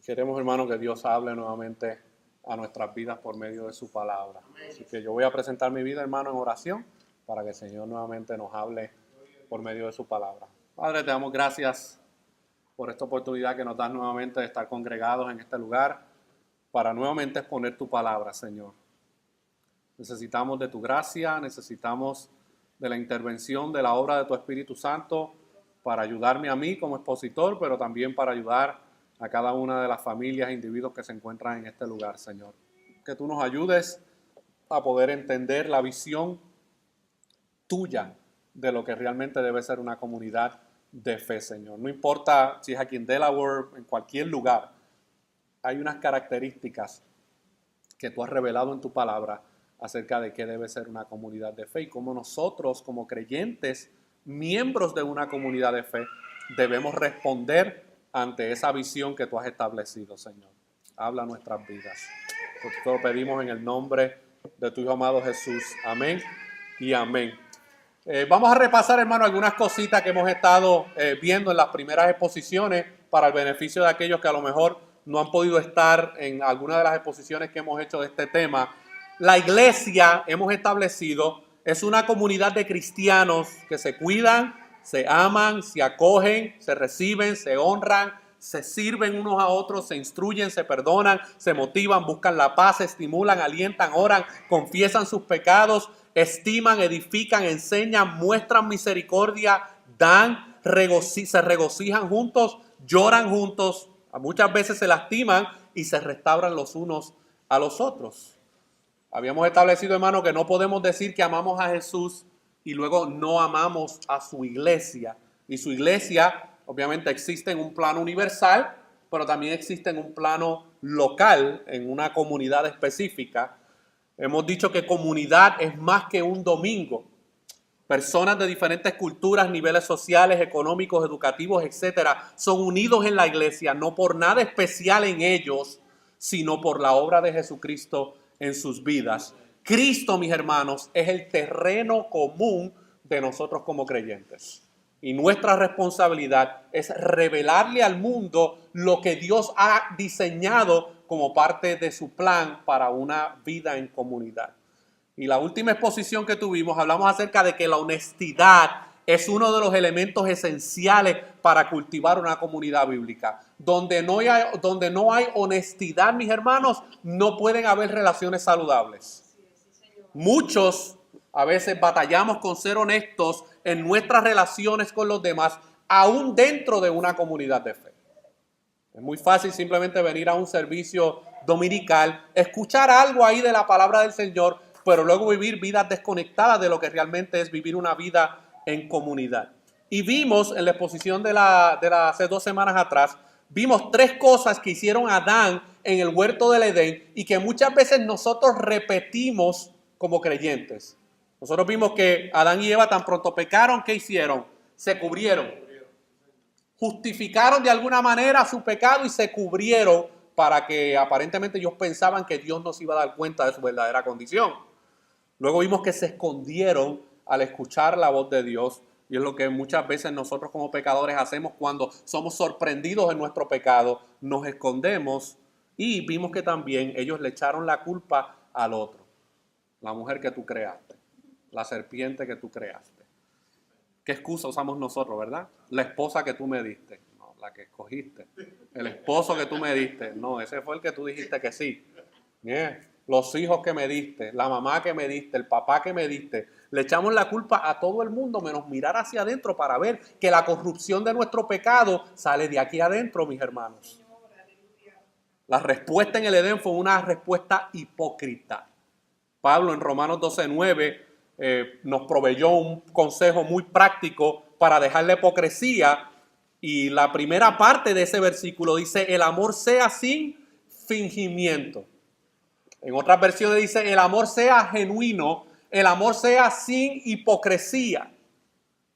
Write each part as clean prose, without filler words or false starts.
Queremos, hermano, que Dios hable nuevamente a nuestras vidas por medio de su palabra. Así que yo voy a presentar mi vida, hermano, en oración para que el Señor nuevamente nos hable por medio de su palabra. Padre, te damos gracias por esta oportunidad que nos das nuevamente de estar congregados en este lugar para nuevamente exponer tu palabra, Señor. Necesitamos de tu gracia, necesitamos de la intervención de la obra de tu Espíritu Santo para ayudarme a mí como expositor, pero también para ayudar a cada una de las familias e individuos que se encuentran en este lugar, Señor. Que tú nos ayudes a poder entender la visión tuya de lo que realmente debe ser una comunidad de fe, Señor. No importa si es aquí en Delaware, en cualquier lugar, hay unas características que tú has revelado en tu palabra acerca de qué debe ser una comunidad de fe y cómo nosotros, como creyentes, miembros de una comunidad de fe, debemos responder ante esa visión que tú has establecido, Señor. Habla nuestras vidas. Porque te lo pedimos en el nombre de tu Hijo amado Jesús. Amén y amén. Vamos a repasar, hermano, algunas cositas que hemos estado viendo en las primeras exposiciones para el beneficio de aquellos que a lo mejor no han podido estar en alguna de las exposiciones que hemos hecho de este tema. La iglesia, hemos establecido, es una comunidad de cristianos que se cuidan, se aman, se acogen, se reciben, se honran, se sirven unos a otros, se instruyen, se perdonan, se motivan, buscan la paz, se estimulan, alientan, oran, confiesan sus pecados, estiman, edifican, enseñan, muestran misericordia, dan, se regocijan juntos, lloran juntos, muchas veces se lastiman y se restauran los unos a los otros. Habíamos establecido, hermano, que no podemos decir que amamos a Jesús y luego no amamos a su iglesia. Y su iglesia, obviamente, existe en un plano universal, pero también existe en un plano local, en una comunidad específica. Hemos dicho que comunidad es más que un domingo. Personas de diferentes culturas, niveles sociales, económicos, educativos, etcétera, son unidos en la iglesia, no por nada especial en ellos, sino por la obra de Jesucristo en sus vidas. Cristo, mis hermanos, es el terreno común de nosotros como creyentes. Y nuestra responsabilidad es revelarle al mundo lo que Dios ha diseñado como parte de su plan para una vida en comunidad. Y la última exposición que tuvimos, hablamos acerca de que la honestidad es uno de los elementos esenciales para cultivar una comunidad bíblica. Donde no hay honestidad, mis hermanos, no pueden haber relaciones saludables. Muchos a veces batallamos con ser honestos en nuestras relaciones con los demás, aún dentro de una comunidad de fe. Es muy fácil simplemente venir a un servicio dominical, escuchar algo ahí de la palabra del Señor, pero luego vivir vidas desconectadas de lo que realmente es vivir una vida en comunidad. Y vimos en la exposición de hace 2 semanas atrás, vimos 3 cosas que hicieron Adán en el huerto del Edén y que muchas veces nosotros repetimos como creyentes. Nosotros vimos que Adán y Eva tan pronto pecaron, ¿qué hicieron? Se cubrieron. Justificaron de alguna manera su pecado y se cubrieron para que aparentemente ellos pensaban que Dios no se iba a dar cuenta de su verdadera condición. Luego vimos que se escondieron al escuchar la voz de Dios, y es lo que muchas veces nosotros como pecadores hacemos cuando somos sorprendidos en nuestro pecado, nos escondemos, y vimos que también ellos le echaron la culpa al otro, la mujer que tú creaste, la serpiente que tú creaste. ¿Qué excusa usamos nosotros, verdad? La esposa que tú me diste, no, la que escogiste. El esposo que tú me diste, no, ese fue el que tú dijiste que sí. Bien. Los hijos que me diste, la mamá que me diste, el papá que me diste. Le echamos la culpa a todo el mundo menos mirar hacia adentro para ver que la corrupción de nuestro pecado sale de aquí adentro, mis hermanos. La respuesta en el Edén fue una respuesta hipócrita. Pablo en Romanos 12:9 nos proveyó un consejo muy práctico para dejar la hipocresía. Y la primera parte de ese versículo dice, el amor sea sin fingimiento. En otras versiones dice, el amor sea genuino, el amor sea sin hipocresía.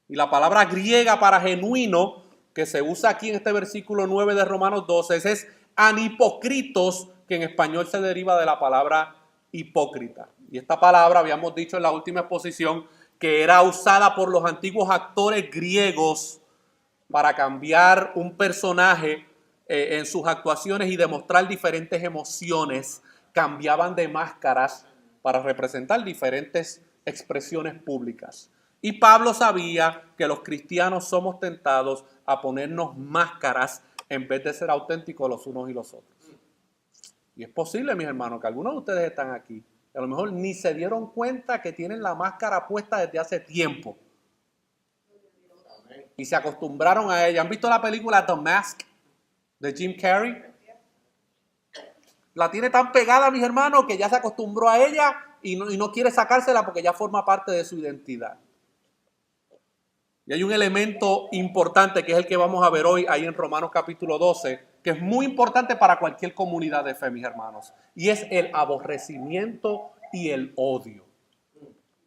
Y la palabra griega para genuino, que se usa aquí en este versículo 9 de Romanos 12, es anhipócritos, que en español se deriva de la palabra hipócrita. Y esta palabra, habíamos dicho en la última exposición, que era usada por los antiguos actores griegos para cambiar un personaje en sus actuaciones y demostrar diferentes emociones, cambiaban de máscaras para representar diferentes expresiones públicas. Y Pablo sabía que los cristianos somos tentados a ponernos máscaras en vez de ser auténticos los unos y los otros. Y es posible, mis hermanos, que algunos de ustedes están aquí, a lo mejor ni se dieron cuenta que tienen la máscara puesta desde hace tiempo. Y se acostumbraron a ella. ¿Han visto la película The Mask de Jim Carrey? La tiene tan pegada, mis hermanos, que ya se acostumbró a ella y no quiere sacársela porque ya forma parte de su identidad. Y hay un elemento importante que es el que vamos a ver hoy ahí en Romanos capítulo 12, que es muy importante para cualquier comunidad de fe, mis hermanos. Y es el aborrecimiento y el odio.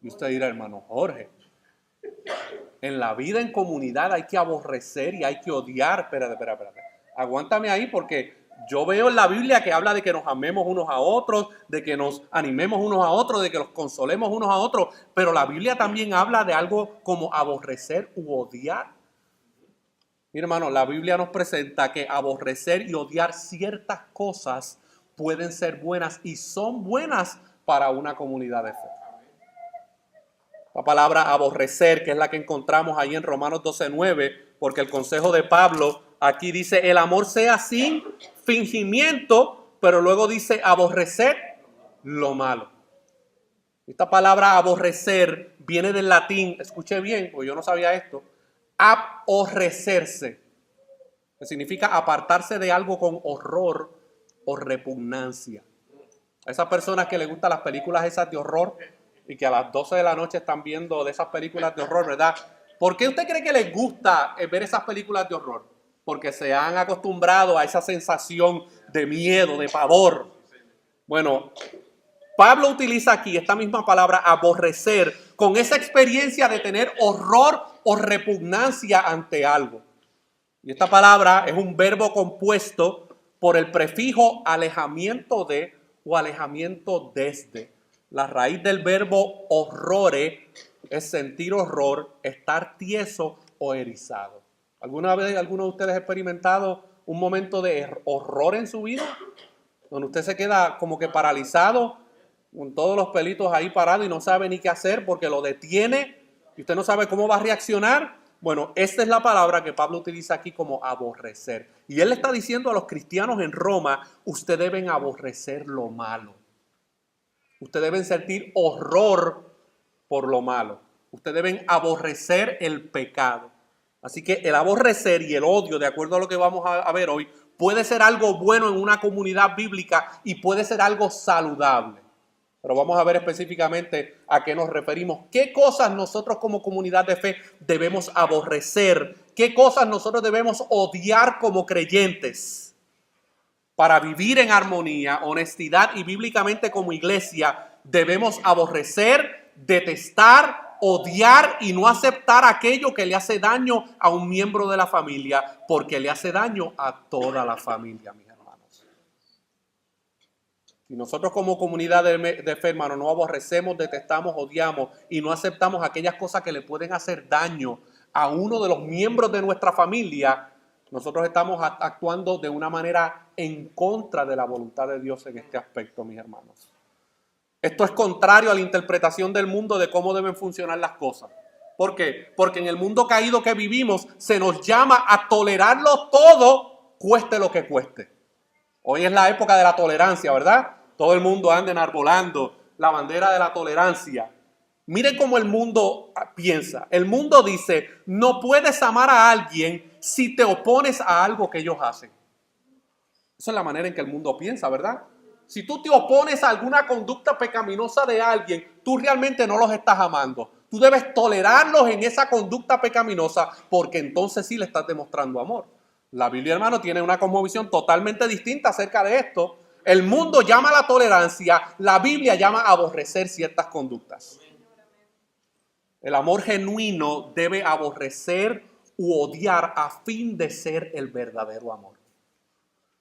Y usted dirá, hermano Jorge, en la vida en comunidad hay que aborrecer y hay que odiar. Espérate. Aguántame ahí porque yo veo en la Biblia que habla de que nos amemos unos a otros, de que nos animemos unos a otros, de que los consolemos unos a otros. Pero la Biblia también habla de algo como aborrecer u odiar. Mi hermano, la Biblia nos presenta que aborrecer y odiar ciertas cosas pueden ser buenas y son buenas para una comunidad de fe. La palabra aborrecer, que es la que encontramos ahí en Romanos 12:9, porque el consejo de Pablo aquí dice, el amor sea sin fingimiento, pero luego dice aborrecer lo malo. Esta palabra aborrecer viene del latín, escuche bien, porque yo no sabía esto, aborrecerse, que significa apartarse de algo con horror o repugnancia. A esas personas que les gustan las películas esas de horror y que a las 12 de la noche están viendo de esas películas de horror, ¿verdad? ¿Por qué usted cree que les gusta ver esas películas de horror? Porque se han acostumbrado a esa sensación de miedo, de pavor. Bueno, Pablo utiliza aquí esta misma palabra aborrecer con esa experiencia de tener horror o repugnancia ante algo. Y esta palabra es un verbo compuesto por el prefijo alejamiento de o alejamiento desde. La raíz del verbo horrore es sentir horror, estar tieso o erizado. ¿Alguna vez alguno de ustedes ha experimentado un momento de horror en su vida? Donde usted se queda como que paralizado, con todos los pelitos ahí parados y no sabe ni qué hacer porque lo detiene y usted no sabe cómo va a reaccionar. Bueno, esta es la palabra que Pablo utiliza aquí como aborrecer. Y él le está diciendo a los cristianos en Roma, ustedes deben aborrecer lo malo. Ustedes deben sentir horror por lo malo. Ustedes deben aborrecer el pecado. Así que el aborrecer y el odio, de acuerdo a lo que vamos a ver hoy, puede ser algo bueno en una comunidad bíblica y puede ser algo saludable. Pero vamos a ver específicamente a qué nos referimos. ¿Qué cosas nosotros como comunidad de fe debemos aborrecer? ¿Qué cosas nosotros debemos odiar como creyentes? Para vivir en armonía, honestidad y bíblicamente como iglesia, debemos aborrecer, detestar, odiar y no aceptar aquello que le hace daño a un miembro de la familia, porque le hace daño a toda la familia, mis hermanos. Si nosotros como comunidad de fe, hermanos, no aborrecemos, detestamos, odiamos y no aceptamos aquellas cosas que le pueden hacer daño a uno de los miembros de nuestra familia, nosotros estamos actuando de una manera en contra de la voluntad de Dios en este aspecto, mis hermanos. Esto es contrario a la interpretación del mundo de cómo deben funcionar las cosas. ¿Por qué? Porque en el mundo caído que vivimos se nos llama a tolerarlo todo, cueste lo que cueste. Hoy es la época de la tolerancia, ¿verdad? Todo el mundo anda enarbolando la bandera de la tolerancia. Miren cómo el mundo piensa. El mundo dice, no puedes amar a alguien si te opones a algo que ellos hacen. Esa es la manera en que el mundo piensa, ¿verdad? Si tú te opones a alguna conducta pecaminosa de alguien, tú realmente no los estás amando. Tú debes tolerarlos en esa conducta pecaminosa porque entonces sí le estás demostrando amor. La Biblia, hermano, tiene una cosmovisión totalmente distinta acerca de esto. El mundo llama a la tolerancia, la Biblia llama a aborrecer ciertas conductas. El amor genuino debe aborrecer u odiar a fin de ser el verdadero amor.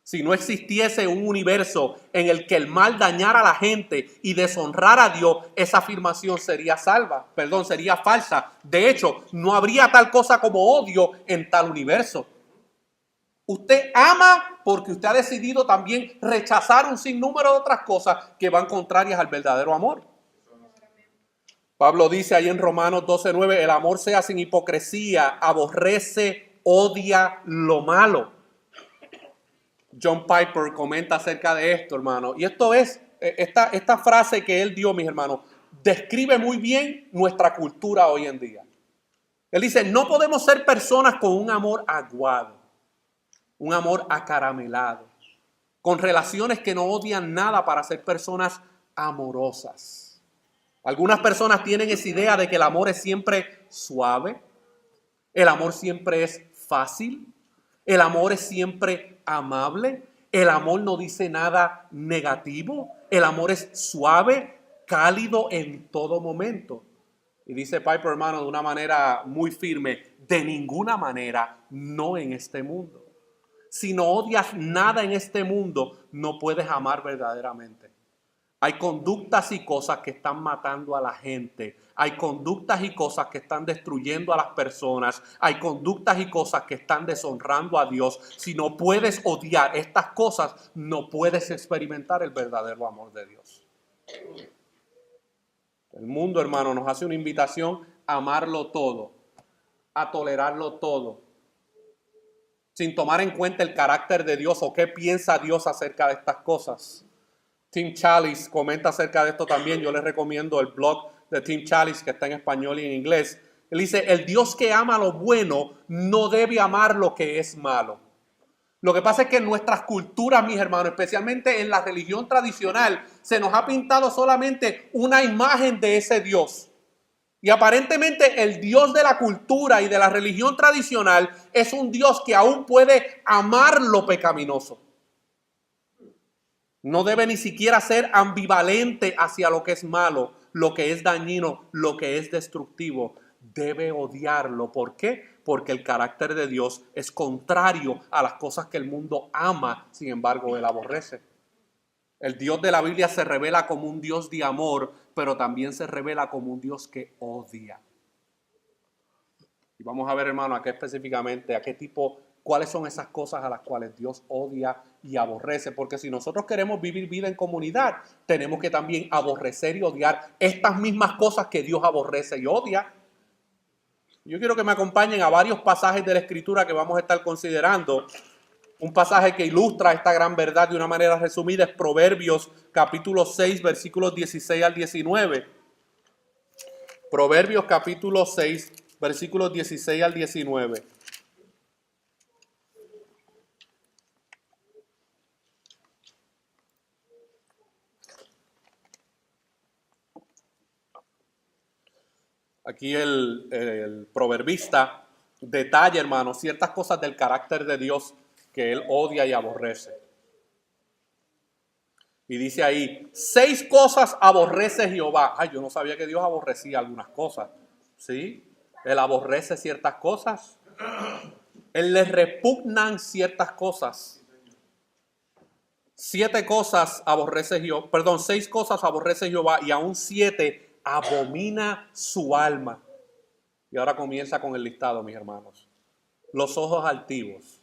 Si no existiese un universo en el que el mal dañara a la gente y deshonrara a Dios, esa afirmación sería sería falsa. De hecho, no habría tal cosa como odio en tal universo. Usted ama porque usted ha decidido también rechazar un sinnúmero de otras cosas que van contrarias al verdadero amor. Pablo dice ahí en Romanos 12:9, el amor sea sin hipocresía, aborrece, odia lo malo. John Piper comenta acerca de esto, hermano. Y esto es, esta frase que él dio, mis hermanos, describe muy bien nuestra cultura hoy en día. Él dice, no podemos ser personas con un amor aguado, un amor acaramelado, con relaciones que no odian nada para ser personas amorosas. Algunas personas tienen esa idea de que el amor es siempre suave, el amor siempre es fácil, el amor es siempre amable, el amor no dice nada negativo, el amor es suave, cálido en todo momento. Y dice Piper, hermano, de una manera muy firme, de ninguna manera, no en este mundo. Si no odias nada en este mundo, no puedes amar verdaderamente. Hay conductas y cosas que están matando a la gente. Hay conductas y cosas que están destruyendo a las personas. Hay conductas y cosas que están deshonrando a Dios. Si no puedes odiar estas cosas, no puedes experimentar el verdadero amor de Dios. El mundo, hermano, nos hace una invitación a amarlo todo, a tolerarlo todo, sin tomar en cuenta el carácter de Dios o qué piensa Dios acerca de estas cosas. Tim Challies comenta acerca de esto también. Yo les recomiendo el blog de Tim Challies que está en español y en inglés. Él dice, el Dios que ama lo bueno no debe amar lo que es malo. Lo que pasa es que en nuestras culturas, mis hermanos, especialmente en la religión tradicional, se nos ha pintado solamente una imagen de ese Dios. Y aparentemente el Dios de la cultura y de la religión tradicional es un Dios que aún puede amar lo pecaminoso. No debe ni siquiera ser ambivalente hacia lo que es malo, lo que es dañino, lo que es destructivo. Debe odiarlo. ¿Por qué? Porque el carácter de Dios es contrario a las cosas que el mundo ama, sin embargo, él aborrece. El Dios de la Biblia se revela como un Dios de amor, pero también se revela como un Dios que odia. Y vamos a ver, hermano, a qué específicamente, a qué tipo, cuáles son esas cosas a las cuales Dios odia y aborrece. Porque si nosotros queremos vivir vida en comunidad, tenemos que también aborrecer y odiar estas mismas cosas que Dios aborrece y odia. Yo quiero que me acompañen a varios pasajes de la Escritura que vamos a estar considerando. Un pasaje que ilustra esta gran verdad de una manera resumida es Proverbios capítulo 6, versículos 16 al 19. Proverbios capítulo 6, versículos 16 al 19. Aquí el proverbista detalla, hermano, ciertas cosas del carácter de Dios que él odia y aborrece. Y dice ahí, 6 cosas aborrece Jehová. Ay, yo no sabía que Dios aborrecía algunas cosas. ¿Sí? Él aborrece ciertas cosas. Él le repugnan ciertas cosas. 7 cosas aborrece Jehová, perdón, 6 cosas aborrece Jehová y aún 7 abomina su alma. Y ahora comienza con el listado, mis hermanos. Los ojos altivos.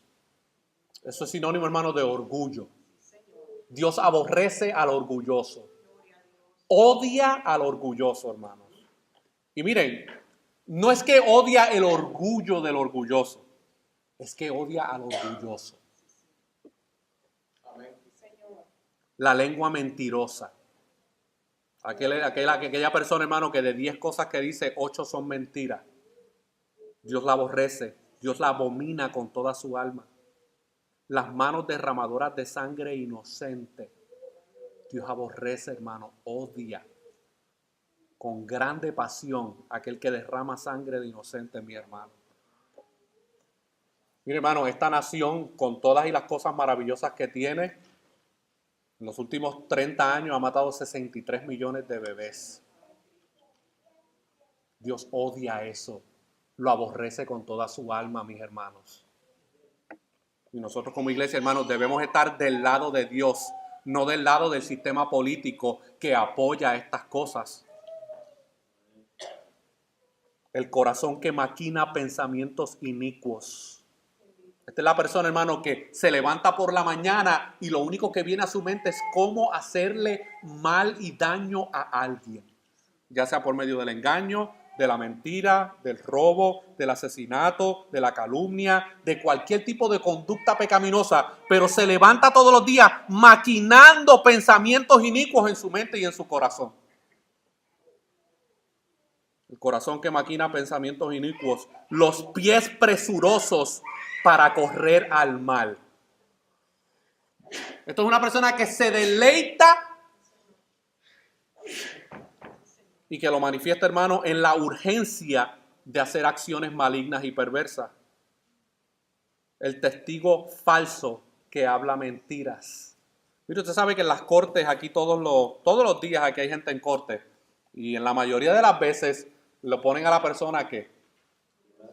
Eso es sinónimo, hermano, de orgullo. Dios aborrece al orgulloso. Odia al orgulloso, hermanos. Y miren, no es que odia el orgullo del orgulloso, es que odia al orgulloso. La lengua mentirosa. Aquella persona, hermano, que de 10 cosas que dice, 8 son mentiras. Dios la aborrece, Dios la abomina con toda su alma. Las manos derramadoras de sangre inocente. Dios aborrece, hermano, odia con grande pasión aquel que derrama sangre de inocente, mi hermano. Mire, hermano, esta nación, con todas y las cosas maravillosas que tiene, en los últimos 30 años ha matado 63 millones de bebés. Dios odia eso. Lo aborrece con toda su alma, mis hermanos. Y nosotros como iglesia, hermanos, debemos estar del lado de Dios, no del lado del sistema político que apoya estas cosas. El corazón que maquina pensamientos inicuos. Esta es la persona, hermano, que se levanta por la mañana y lo único que viene a su mente es cómo hacerle mal y daño a alguien. Ya sea por medio del engaño, de la mentira, del robo, del asesinato, de la calumnia, de cualquier tipo de conducta pecaminosa. Pero se levanta todos los días maquinando pensamientos inicuos en su mente y en su corazón. El corazón que maquina pensamientos inicuos, los pies presurosos para correr al mal. Esto es una persona que se deleita y que lo manifiesta, hermano, en la urgencia de hacer acciones malignas y perversas. El testigo falso que habla mentiras. Mire, usted sabe que en las cortes, aquí todos los días aquí hay gente en corte, y en la mayoría de las veces lo ponen a la persona que,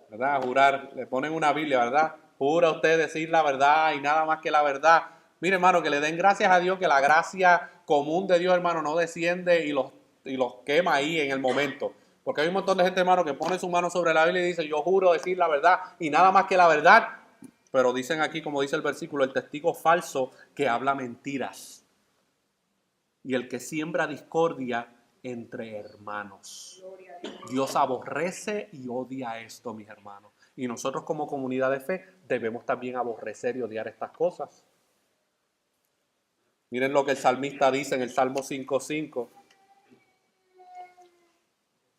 ¿verdad? A jurar, le ponen una Biblia, ¿verdad? Jura usted decir la verdad y nada más que la verdad. Mire, hermano, que le den gracias a Dios, que la gracia común de Dios, hermano, no desciende y los quema ahí en el momento. Porque hay un montón de gente, hermano, que pone su mano sobre la Biblia y dice, yo juro decir la verdad y nada más que la verdad. Pero dicen aquí, como dice el versículo, el testigo falso que habla mentiras. Y el que siembra discordia entre hermanos. Dios aborrece y odia esto, mis hermanos. Y nosotros como comunidad de fe debemos también aborrecer y odiar estas cosas. Miren lo que el salmista dice en el Salmo 5:5.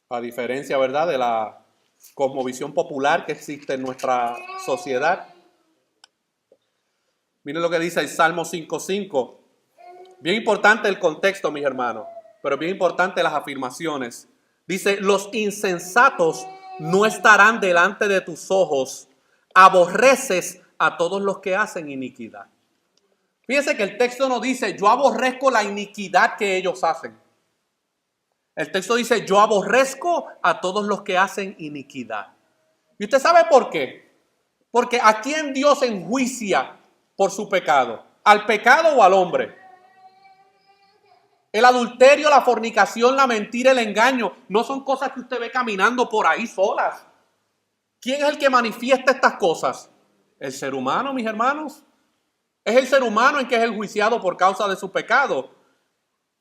A diferencia, ¿verdad?, de la cosmovisión popular que existe en nuestra sociedad. Miren lo que dice el Salmo 5:5. Bien importante el contexto, mis hermanos, pero bien importante las afirmaciones. Dice, los insensatos no estarán delante de tus ojos, aborreces a todos los que hacen iniquidad. Fíjense que el texto no dice, yo aborrezco la iniquidad que ellos hacen. El texto dice, yo aborrezco a todos los que hacen iniquidad. ¿Y usted sabe por qué? Porque ¿a quién Dios enjuicia por su pecado? ¿Al pecado o al hombre? El adulterio, la fornicación, la mentira, el engaño, no son cosas que usted ve caminando por ahí solas. ¿Quién es el que manifiesta estas cosas? El ser humano, mis hermanos. Es el ser humano en que es el juiciado por causa de su pecado.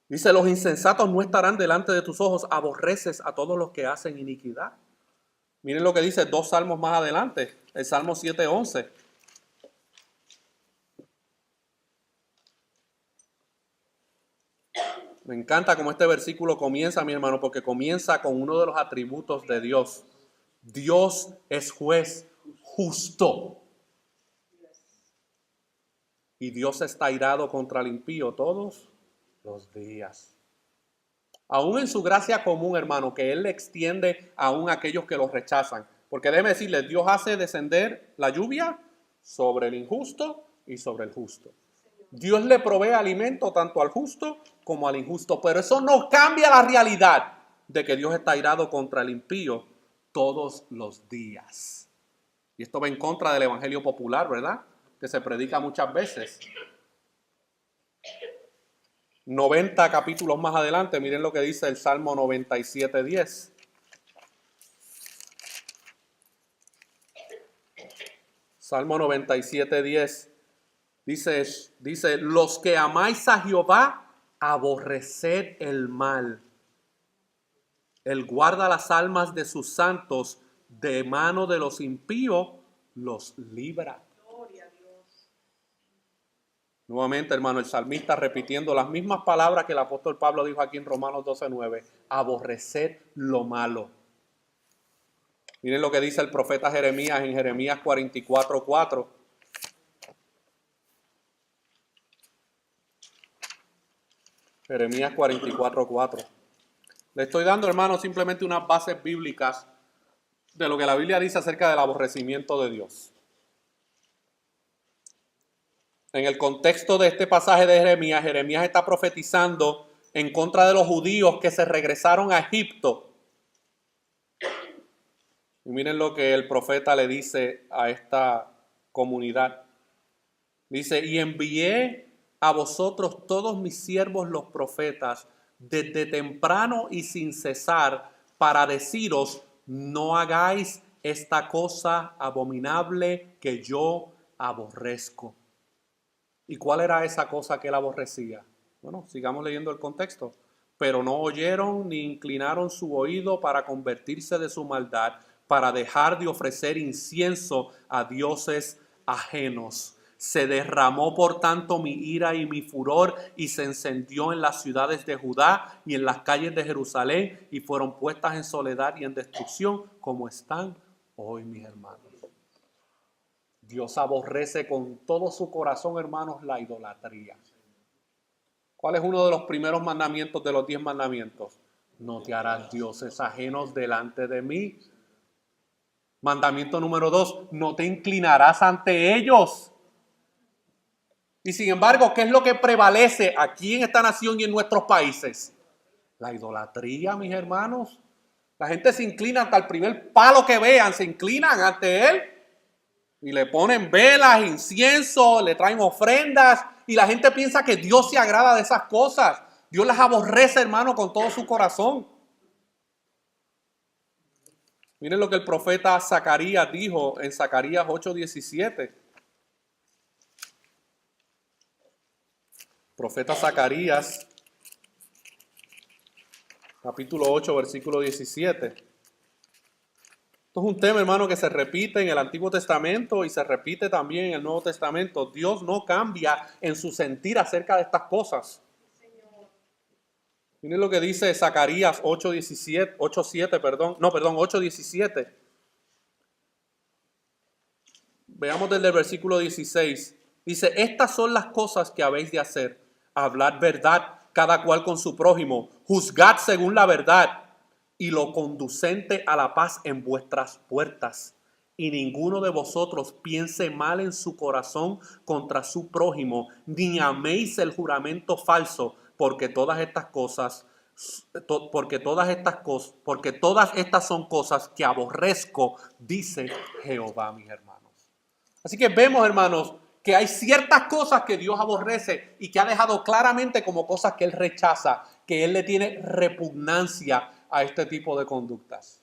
Dice, los insensatos no estarán delante de tus ojos, aborreces a todos los que hacen iniquidad. Miren lo que dice 2 salmos más adelante, el Salmo 7:11. Me encanta cómo este versículo comienza, mi hermano, porque comienza con uno de los atributos de Dios. Dios es juez justo. Y Dios está irado contra el impío todos los días. Aún en su gracia común, hermano, que Él le extiende aún a aquellos que los rechazan. Porque déjeme decirle, Dios hace descender la lluvia sobre el injusto y sobre el justo. Dios le provee alimento tanto al justo como al injusto. Pero eso no cambia la realidad de que Dios está irado contra el impío todos los días. Y esto va en contra del evangelio popular, ¿verdad?, que se predica muchas veces. 90 capítulos más adelante, miren lo que dice el Salmo 97:10. Salmo 97:10 dice, los que amáis a Jehová, aborreced el mal. Él guarda las almas de sus santos, de mano de los impíos los libra. Nuevamente, hermano, el salmista repitiendo las mismas palabras que el apóstol Pablo dijo aquí en Romanos 12:9. Aborreced lo malo. Miren lo que dice el profeta Jeremías en Jeremías 44:4. Jeremías 44:4. Le estoy dando, hermano, simplemente unas bases bíblicas de lo que la Biblia dice acerca del aborrecimiento de Dios. En el contexto de este pasaje de Jeremías, Jeremías está profetizando en contra de los judíos que se regresaron a Egipto. Y miren lo que el profeta le dice a esta comunidad. Dice, y envié a vosotros todos mis siervos los profetas desde temprano y sin cesar para deciros, no hagáis esta cosa abominable que yo aborrezco. ¿Y cuál era esa cosa que él aborrecía? Bueno, sigamos leyendo el contexto. Pero no oyeron ni inclinaron su oído para convertirse de su maldad, para dejar de ofrecer incienso a dioses ajenos. Se derramó por tanto mi ira y mi furor y se encendió en las ciudades de Judá y en las calles de Jerusalén y fueron puestas en soledad y en destrucción como están hoy mis hermanos. Dios aborrece con todo su corazón, hermanos, la idolatría. ¿Cuál es uno de los primeros mandamientos de los 10 mandamientos? No te harás dioses ajenos delante de mí. Mandamiento número 2, no te inclinarás ante ellos. Y sin embargo, ¿qué es lo que prevalece aquí en esta nación y en nuestros países? La idolatría, mis hermanos. La gente se inclina ante el primer palo que vean, se inclinan ante él. Y le ponen velas, incienso, le traen ofrendas. Y la gente piensa que Dios se agrada de esas cosas. Dios las aborrece, hermano, con todo su corazón. Miren lo que el profeta Zacarías dijo en Zacarías 8:17. Profeta Zacarías, capítulo 8, versículo 17. Esto es un tema, hermano, que se repite en el Antiguo Testamento y se repite también en el Nuevo Testamento. Dios no cambia en su sentir acerca de estas cosas. Miren lo que dice Zacarías 8:17. Veamos desde el versículo 16. Dice, estas son las cosas que habéis de hacer. Hablar verdad, cada cual con su prójimo. Juzgad según la verdad y lo conducente a la paz en vuestras puertas. Y ninguno de vosotros piense mal en su corazón contra su prójimo, ni améis el juramento falso, porque todas estas son cosas que aborrezco, dice Jehová, mis hermanos. Así que vemos, hermanos, que hay ciertas cosas que Dios aborrece y que ha dejado claramente como cosas que Él rechaza, que Él le tiene repugnancia a este tipo de conductas.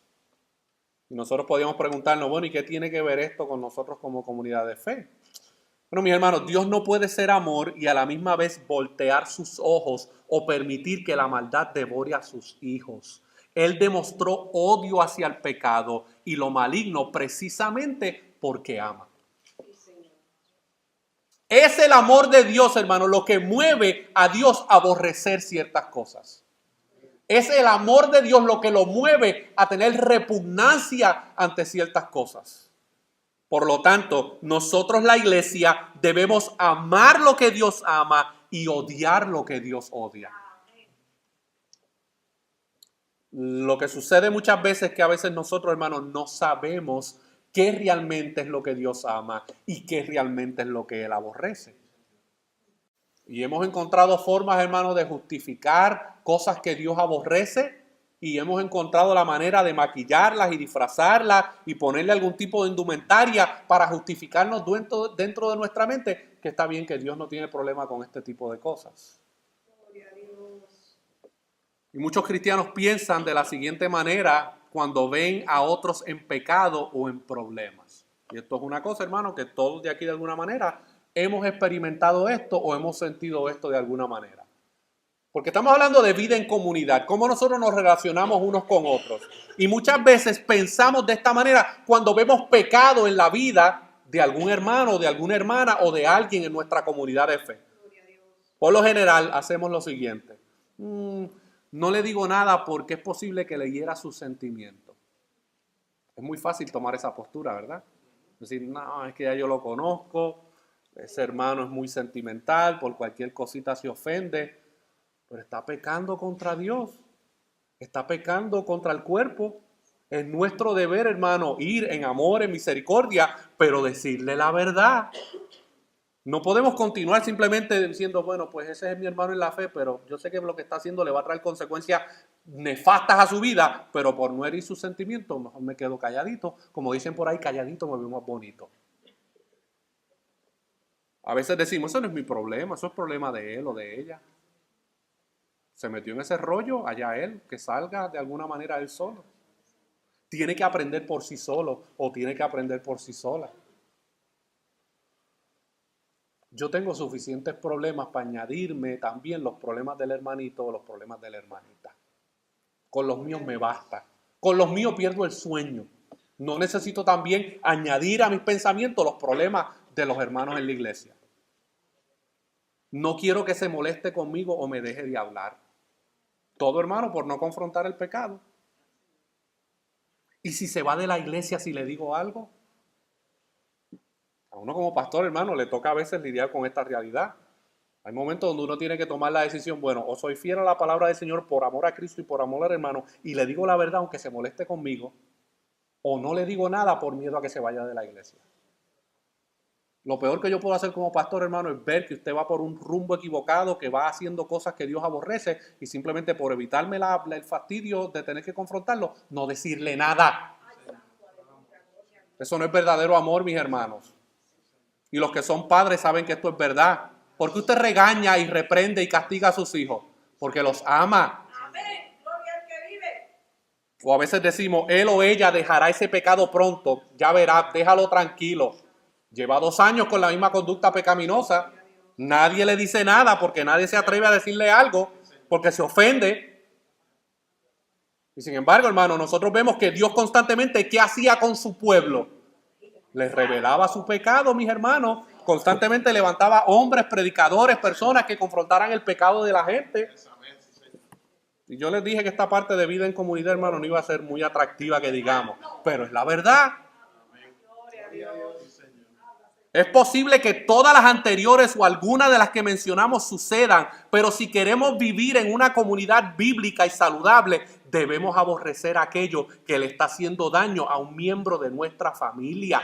Y nosotros podríamos preguntarnos, bueno, ¿y qué tiene que ver esto con nosotros como comunidad de fe? Bueno, mis hermanos, Dios no puede ser amor y a la misma vez voltear sus ojos o permitir que la maldad devore a sus hijos. Él demostró odio hacia el pecado y lo maligno precisamente porque ama. Es el amor de Dios, hermano, lo que mueve a Dios a aborrecer ciertas cosas. Es el amor de Dios lo que lo mueve a tener repugnancia ante ciertas cosas. Por lo tanto, nosotros la iglesia debemos amar lo que Dios ama y odiar lo que Dios odia. Lo que sucede muchas veces es que a veces nosotros, hermanos, no sabemos qué realmente es lo que Dios ama y qué realmente es lo que Él aborrece. Y hemos encontrado formas, hermanos, de justificar cosas que Dios aborrece y hemos encontrado la manera de maquillarlas y disfrazarlas y ponerle algún tipo de indumentaria para justificarnos dentro de nuestra mente que está bien, que Dios no tiene problema con este tipo de cosas. Y muchos cristianos piensan de la siguiente manera cuando ven a otros en pecado o en problemas. Y esto es una cosa, hermano, que todos de aquí de alguna manera hemos experimentado esto o hemos sentido esto de alguna manera. Porque estamos hablando de vida en comunidad, cómo nosotros nos relacionamos unos con otros. Y muchas veces pensamos de esta manera cuando vemos pecado en la vida de algún hermano, de alguna hermana o de alguien en nuestra comunidad de fe. Por lo general hacemos lo siguiente. No le digo nada porque es posible que le hiera sus sentimientos. Es muy fácil tomar esa postura, ¿verdad? Decir, no, es que ya yo lo conozco, ese hermano es muy sentimental, por cualquier cosita se ofende, pero está pecando contra Dios, está pecando contra el cuerpo. Es nuestro deber, hermano, ir en amor, en misericordia, pero decirle la verdad. No podemos continuar simplemente diciendo, bueno, pues ese es mi hermano en la fe, pero yo sé que lo que está haciendo le va a traer consecuencias nefastas a su vida, pero por no herir sus sentimientos, mejor me quedo calladito. Como dicen por ahí, calladito me veo más bonito. A veces decimos, eso no es mi problema, eso es problema de él o de ella. Se metió en ese rollo, allá él, que salga de alguna manera él solo. Tiene que aprender por sí solo o tiene que aprender por sí sola. yo tengo suficientes problemas para añadirme también los problemas del hermanito o los problemas de la hermanita. Con los míos me basta. Con los míos pierdo el sueño. No necesito también añadir a mis pensamientos los problemas de los hermanos en la iglesia. No quiero que se moleste conmigo o me deje de hablar. Todo, hermano, por no confrontar el pecado. Y si se va de la iglesia, si le digo algo, a uno como pastor, hermano, le toca a veces lidiar con esta realidad. Hay momentos donde uno tiene que tomar la decisión, bueno, o soy fiel a la palabra del Señor por amor a Cristo y por amor al hermano, y le digo la verdad aunque se moleste conmigo, o no le digo nada por miedo a que se vaya de la iglesia. Lo peor que yo puedo hacer como pastor, hermano, es ver que usted va por un rumbo equivocado, que va haciendo cosas que Dios aborrece, y simplemente por evitarme el fastidio de tener que confrontarlo, no decirle nada. Eso no es verdadero amor, mis hermanos. Y los que son padres saben que esto es verdad. ¿Por qué usted regaña y reprende y castiga a sus hijos? Porque los ama. Amén. Gloria al que vive. O a veces decimos, él o ella dejará ese pecado pronto. Ya verá, déjalo tranquilo. Lleva 2 años con la misma conducta pecaminosa. Nadie le dice nada porque nadie se atreve a decirle algo porque se ofende. Y sin embargo, hermano, nosotros vemos que Dios constantemente, ¿qué hacía con su pueblo? Les revelaba su pecado, mis hermanos. Constantemente levantaba hombres, predicadores, personas que confrontaran el pecado de la gente. Y yo les dije que esta parte de vida en comunidad, hermano, no iba a ser muy atractiva que digamos. Pero es la verdad. Gloria a Dios. Es posible que todas las anteriores o algunas de las que mencionamos sucedan, pero si queremos vivir en una comunidad bíblica y saludable, debemos aborrecer aquello que le está haciendo daño a un miembro de nuestra familia.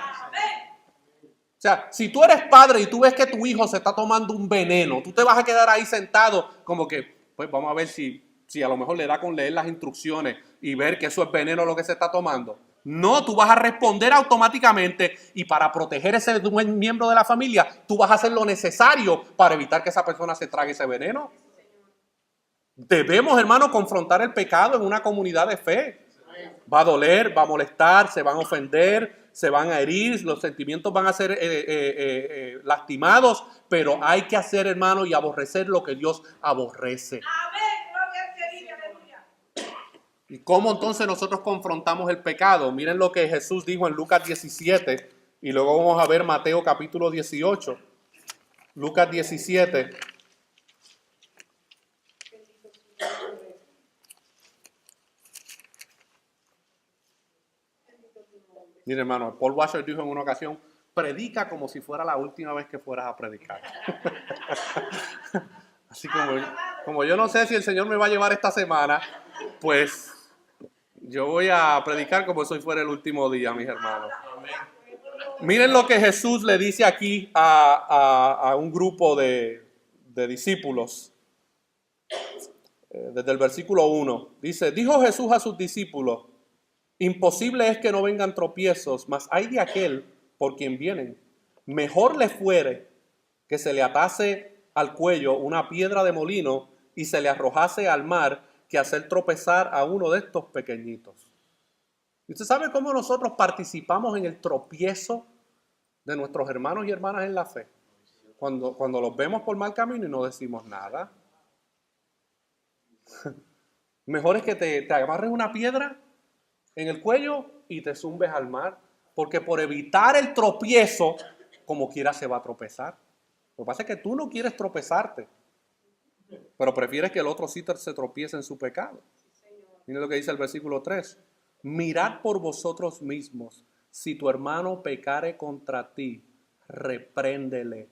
O sea, si tú eres padre y tú ves que tu hijo se está tomando un veneno, tú te vas a quedar ahí sentado como que, pues vamos a ver si a lo mejor le da con leer las instrucciones y ver que eso es veneno lo que se está tomando. No, tú vas a responder automáticamente y para proteger ese miembro de la familia, tú vas a hacer lo necesario para evitar que esa persona se trague ese veneno. Debemos, hermano, confrontar el pecado en una comunidad de fe. Va a doler, va a molestar, se van a ofender, se van a herir, los sentimientos van a ser lastimados, pero hay que hacer, hermano, y aborrecer lo que Dios aborrece. Amén. Gloria al que vive. Aleluya. ¿Y cómo entonces nosotros confrontamos el pecado? Miren lo que Jesús dijo en Lucas 17 y luego vamos a ver Mateo capítulo 18. Lucas 17. Mire, hermano, Paul Washer dijo en una ocasión, predica como si fuera la última vez que fueras a predicar. Así como yo no sé si el Señor me va a llevar esta semana, pues yo voy a predicar como si fuera el último día, mis hermanos. Miren lo que Jesús le dice aquí a un grupo de discípulos. Desde el versículo 1. Dice, dijo Jesús a sus discípulos, imposible es que no vengan tropiezos, mas hay de aquel por quien vienen. Mejor le fuere que se le atase al cuello una piedra de molino y se le arrojase al mar que hacer tropezar a uno de estos pequeñitos. ¿Y usted sabe cómo nosotros participamos en el tropiezo de nuestros hermanos y hermanas en la fe? Cuando los vemos por mal camino y no decimos nada. Mejor es que te agarres una piedra en el cuello y te zumbes al mar, porque por evitar el tropiezo, como quiera se va a tropezar. Lo que pasa es que tú no quieres tropezarte, pero prefieres que el otro sí se tropiece en su pecado. Miren lo que dice el versículo 3. Mirad por vosotros mismos, si tu hermano pecare contra ti, repréndele,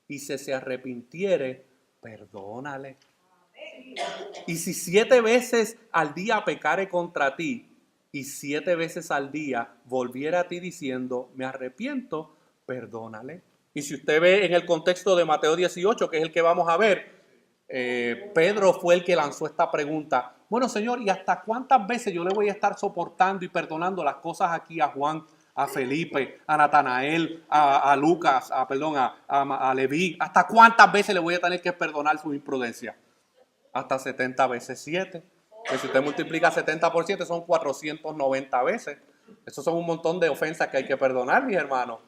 y si se arrepintiere, perdónale. Y si 7 veces al día pecare contra ti, y 7 veces al día volviera a ti diciendo, me arrepiento, perdónale. Y si usted ve en el contexto de Mateo 18, que es el que vamos a ver, Pedro fue el que lanzó esta pregunta. Bueno, Señor, ¿y hasta cuántas veces yo le voy a estar soportando y perdonando las cosas aquí a Juan, a Felipe, a Natanael, a Lucas, a Leví? ¿Hasta cuántas veces le voy a tener que perdonar su imprudencia? Hasta 70 veces 7. Que si usted multiplica 70 por 7 son 490 veces. Esos son un montón de ofensas que hay que perdonar, mis hermanos.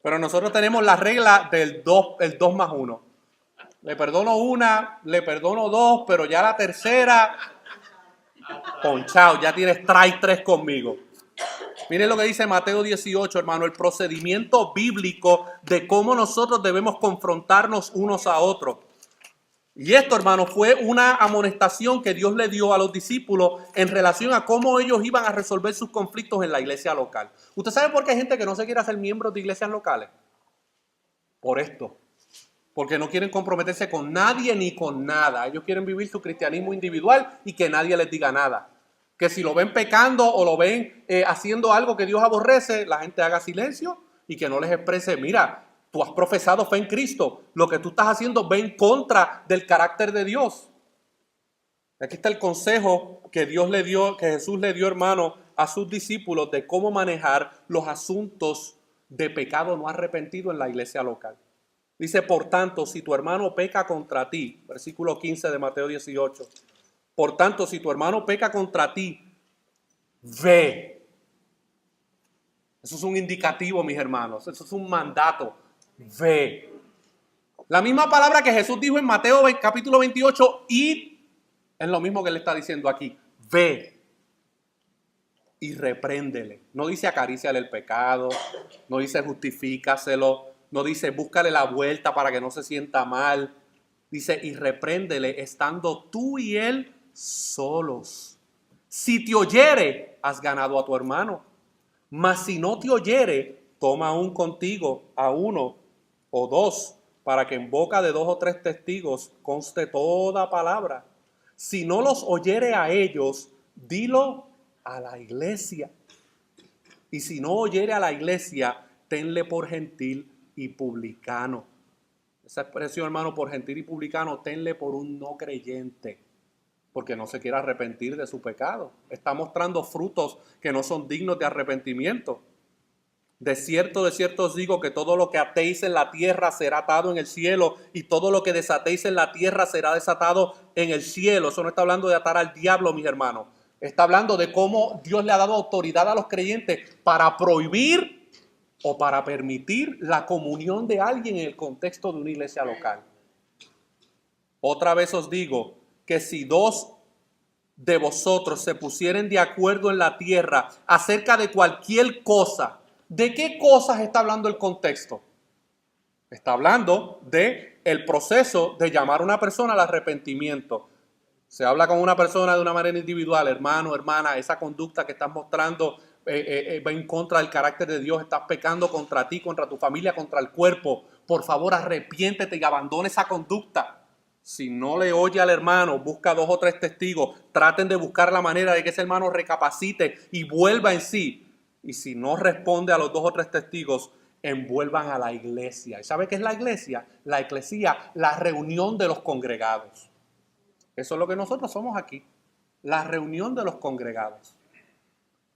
Pero nosotros tenemos la regla del 2, el 2 más 1. Le perdono una, le perdono dos, pero ya la tercera, ponchado, ya tienes strike 3 conmigo. Miren lo que dice Mateo 18, hermano, el procedimiento bíblico de cómo nosotros debemos confrontarnos unos a otros. Y esto, hermano, fue una amonestación que Dios le dio a los discípulos en relación a cómo ellos iban a resolver sus conflictos en la iglesia local. ¿Usted sabe por qué hay gente que no se quiere hacer miembros de iglesias locales? Por esto. Porque no quieren comprometerse con nadie ni con nada. Ellos quieren vivir su cristianismo individual y que nadie les diga nada. Que si lo ven pecando o lo ven haciendo algo que Dios aborrece, la gente haga silencio y que no les exprese, mira, tú has profesado fe en Cristo, lo que tú estás haciendo va en contra del carácter de Dios. Aquí está el consejo que Dios le dio, que Jesús le dio, hermano, a sus discípulos de cómo manejar los asuntos de pecado no arrepentido en la iglesia local. Dice, por tanto, si tu hermano peca contra ti, versículo 15 de Mateo 18, por tanto, si tu hermano peca contra ti, ve. Eso es un indicativo, mis hermanos, eso es un mandato, ve. La misma palabra que Jesús dijo en Mateo capítulo 28, id, es lo mismo que él está diciendo aquí, ve y repréndele. No dice acaríciale el pecado, no dice justifícaselo, no dice búscale la vuelta para que no se sienta mal. Dice y repréndele estando tú y él solos. Si te oyere, has ganado a tu hermano. Mas si no te oyere, toma aún contigo a uno o dos, para que en boca de 2 o 3 testigos conste toda palabra. Si no los oyere a ellos, dilo a la iglesia. Y si no oyere a la iglesia, tenle por gentil y publicano. Esa expresión, hermano, por gentil y publicano, tenle por un no creyente, porque no se quiere arrepentir de su pecado. Está mostrando frutos que no son dignos de arrepentimiento. De cierto os digo que todo lo que atéis en la tierra será atado en el cielo, y todo lo que desatéis en la tierra será desatado en el cielo. Eso no está hablando de atar al diablo, mis hermanos. Está hablando de cómo Dios le ha dado autoridad a los creyentes para prohibir o para permitir la comunión de alguien en el contexto de una iglesia local. Otra vez os digo que si 2 de vosotros se pusieren de acuerdo en la tierra acerca de cualquier cosa, ¿de qué cosas está hablando el contexto? Está hablando de el proceso de llamar a una persona al arrepentimiento. Se habla con una persona de una manera individual, hermano, hermana, esa conducta que estás mostrando va en contra del carácter de Dios, estás pecando contra ti, contra tu familia, contra el cuerpo. Por favor, arrepiéntete y abandona esa conducta. Si no le oye al hermano, busca 2 o 3 testigos, traten de buscar la manera de que ese hermano recapacite y vuelva en sí. Y si no responde a los 2 o 3 testigos, envuelvan a la iglesia. ¿Y sabe qué es la iglesia? La eclesía, la reunión de los congregados. Eso es lo que nosotros somos aquí, la reunión de los congregados.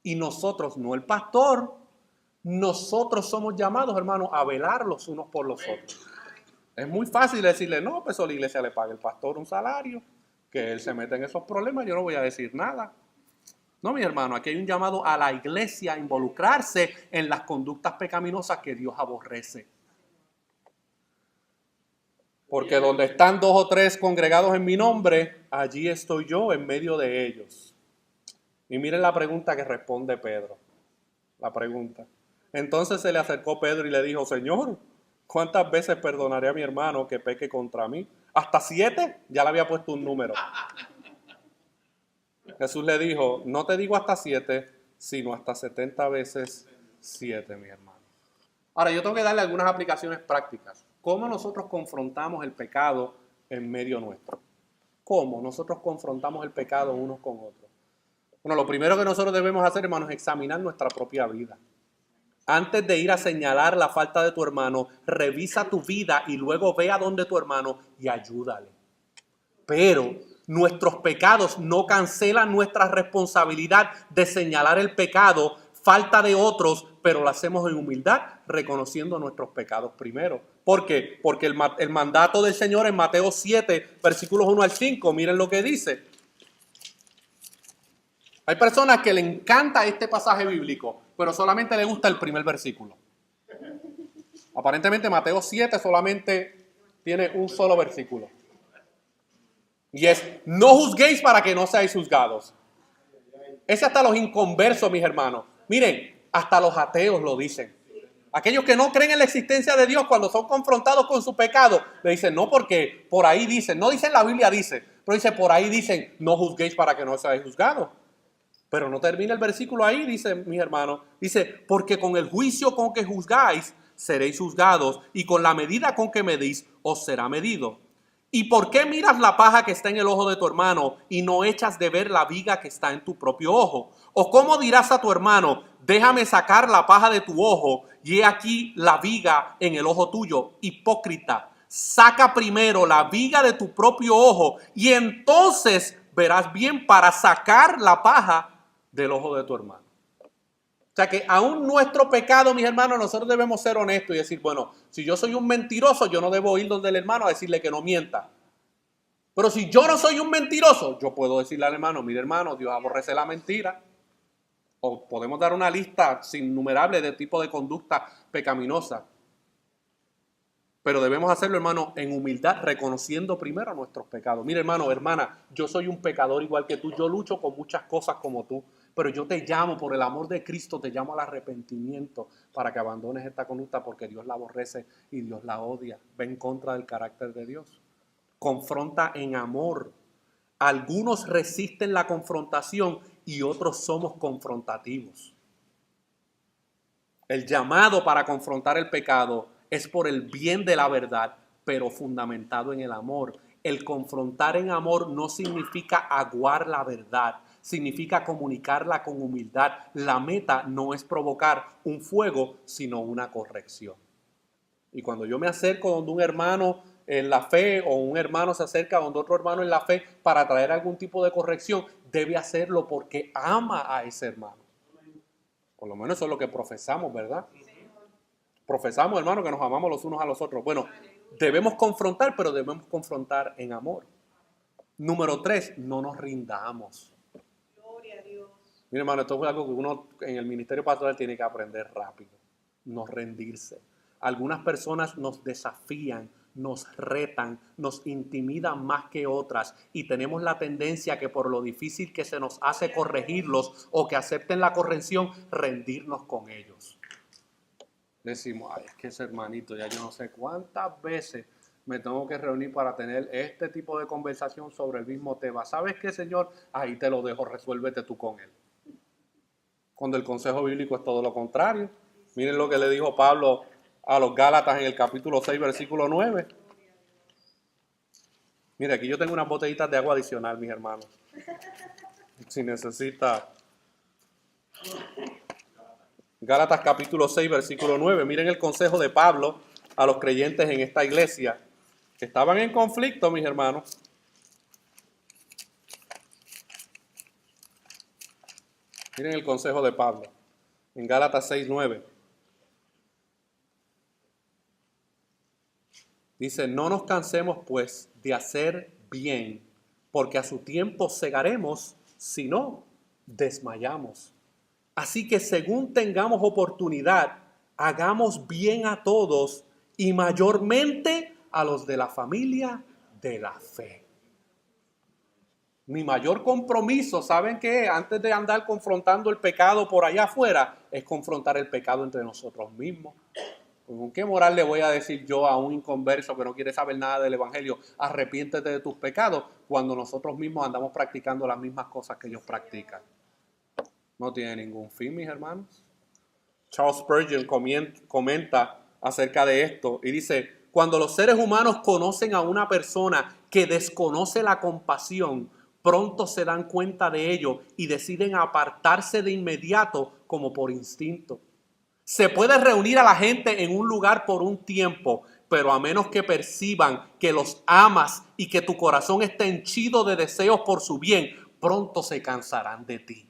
Y nosotros, no el pastor, nosotros somos llamados, hermanos, a velar los unos por los otros. Es muy fácil decirle, no, pues a la iglesia le paga el pastor un salario, que él se mete en esos problemas, yo no voy a decir nada. No, mi hermano, aquí hay un llamado a la iglesia a involucrarse en las conductas pecaminosas que Dios aborrece. Porque donde están 2 o 3 congregados en mi nombre, allí estoy yo en medio de ellos. Y miren la pregunta que responde Pedro. La pregunta. Entonces se le acercó Pedro y le dijo, Señor, ¿cuántas veces perdonaré a mi hermano que peque contra mí? ¿Hasta 7? Ya le había puesto un número. Jesús le dijo, no te digo hasta 7, sino hasta 70 veces 7, mi hermano. Ahora, yo tengo que darle algunas aplicaciones prácticas. ¿Cómo nosotros confrontamos el pecado en medio nuestro? ¿Cómo nosotros confrontamos el pecado unos con otros? Bueno, lo primero que nosotros debemos hacer, hermanos, es examinar nuestra propia vida. Antes de ir a señalar la falta de tu hermano, revisa tu vida y luego ve a donde tu hermano y ayúdale. Pero nuestros pecados no cancelan nuestra responsabilidad de señalar el pecado, falta de otros, pero lo hacemos en humildad, reconociendo nuestros pecados primero. ¿Por qué? Porque el mandato del Señor en Mateo 7, versículos 1 al 5, miren lo que dice. Hay personas que le encanta este pasaje bíblico, pero solamente le gusta el primer versículo. Aparentemente Mateo 7 solamente tiene un solo versículo. Y es, no juzguéis para que no seáis juzgados. Ese hasta los inconversos, mis hermanos. Miren, hasta los ateos lo dicen. Aquellos que no creen en la existencia de Dios, cuando son confrontados con su pecado, le dicen, no, porque por ahí dicen, no dicen la Biblia dice, pero dice, por ahí dicen, no juzguéis para que no seáis juzgados. Pero no termina el versículo ahí, dice, mis hermanos, dice, porque con el juicio con que juzgáis, seréis juzgados, y con la medida con que medís, os será medido. ¿Y por qué miras la paja que está en el ojo de tu hermano y no echas de ver la viga que está en tu propio ojo? ¿O cómo dirás a tu hermano, déjame sacar la paja de tu ojo y he aquí la viga en el ojo tuyo? Hipócrita, saca primero la viga de tu propio ojo y entonces verás bien para sacar la paja del ojo de tu hermano. O sea que aún nuestro pecado, mis hermanos, nosotros debemos ser honestos y decir, bueno, si yo soy un mentiroso, yo no debo ir donde el hermano a decirle que no mienta. Pero si yo no soy un mentiroso, yo puedo decirle al hermano, mire hermano, Dios aborrece la mentira. O podemos dar una lista innumerable de tipos de conducta pecaminosa. Pero debemos hacerlo, hermano, en humildad, reconociendo primero nuestros pecados. Mire, hermano, hermana, yo soy un pecador igual que tú. Yo lucho con muchas cosas como tú. Pero yo te llamo, por el amor de Cristo, te llamo al arrepentimiento para que abandones esta conducta porque Dios la aborrece y Dios la odia. Va en contra del carácter de Dios. Confronta en amor. Algunos resisten la confrontación y otros somos confrontativos. El llamado para confrontar el pecado es por el bien de la verdad, pero fundamentado en el amor. El confrontar en amor no significa aguar la verdad, significa comunicarla con humildad. La meta no es provocar un fuego, sino una corrección. Y cuando yo me acerco donde un hermano en la fe o un hermano se acerca donde otro hermano en la fe para traer algún tipo de corrección, debe hacerlo porque ama a ese hermano. Por lo menos eso es lo que profesamos, ¿verdad? Profesamos, hermano, que nos amamos los unos a los otros. Bueno, debemos confrontar, pero debemos confrontar en amor. Número 3, no nos rindamos. Gloria a Dios. Mira, hermano, esto es algo que uno en el ministerio pastoral tiene que aprender rápido. No rendirse. Algunas personas nos desafían, nos retan, nos intimidan más que otras y tenemos la tendencia que por lo difícil que se nos hace corregirlos o que acepten la corrección, rendirnos con ellos. Decimos, ay, es que ese hermanito, ya yo no sé cuántas veces me tengo que reunir para tener este tipo de conversación sobre el mismo tema. ¿Sabes qué, Señor? Ahí te lo dejo, resuélvete tú con él. Cuando el consejo bíblico es todo lo contrario. Miren lo que le dijo Pablo a los Gálatas en el capítulo 6, versículo 9. Mire, aquí yo tengo unas botellitas de agua adicional, mis hermanos. Si necesita. Gálatas capítulo 6, versículo 9. Miren el consejo de Pablo a los creyentes en esta iglesia que estaban en conflicto, mis hermanos. Miren el consejo de Pablo en Gálatas 6, 9. Dice, no nos cansemos pues de hacer bien, porque a su tiempo segaremos, si no, desmayamos. Así que según tengamos oportunidad, hagamos bien a todos y mayormente a los de la familia de la fe. Mi mayor compromiso, ¿saben qué? Antes de andar confrontando el pecado por allá afuera, es confrontar el pecado entre nosotros mismos. ¿Con qué moral le voy a decir yo a un inconverso que no quiere saber nada del evangelio, arrepiéntete de tus pecados, cuando nosotros mismos andamos practicando las mismas cosas que ellos practican? No tiene ningún fin, mis hermanos. Charles Spurgeon comenta acerca de esto y dice, cuando los seres humanos conocen a una persona que desconoce la compasión, pronto se dan cuenta de ello y deciden apartarse de inmediato como por instinto. Se puede reunir a la gente en un lugar por un tiempo, pero a menos que perciban que los amas y que tu corazón está henchido de deseos por su bien, pronto se cansarán de ti.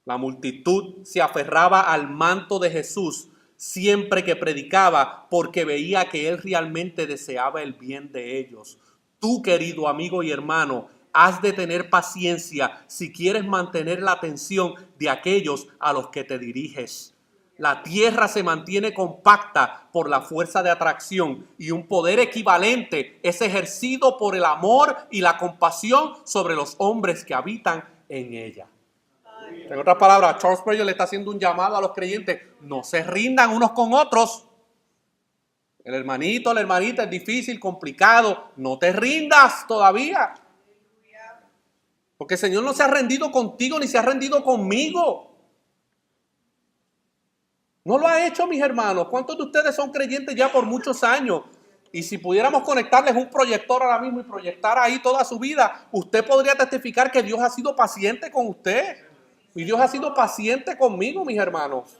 La multitud se aferraba al manto de Jesús siempre que predicaba porque veía que él realmente deseaba el bien de ellos. Tú, querido amigo y hermano, has de tener paciencia si quieres mantener la atención de aquellos a los que te diriges. La tierra se mantiene compacta por la fuerza de atracción y un poder equivalente es ejercido por el amor y la compasión sobre los hombres que habitan en ella. En otras palabras, Charles Spurgeon le está haciendo un llamado a los creyentes: no se rindan unos con otros. El hermanito, la hermanita es difícil, complicado. No te rindas todavía. Porque el Señor no se ha rendido contigo ni se ha rendido conmigo. No lo ha hecho, mis hermanos. ¿Cuántos de ustedes son creyentes ya por muchos años? Y si pudiéramos conectarles un proyector ahora mismo y proyectar ahí toda su vida, usted podría testificar que Dios ha sido paciente con usted. Y Dios ha sido paciente conmigo, mis hermanos.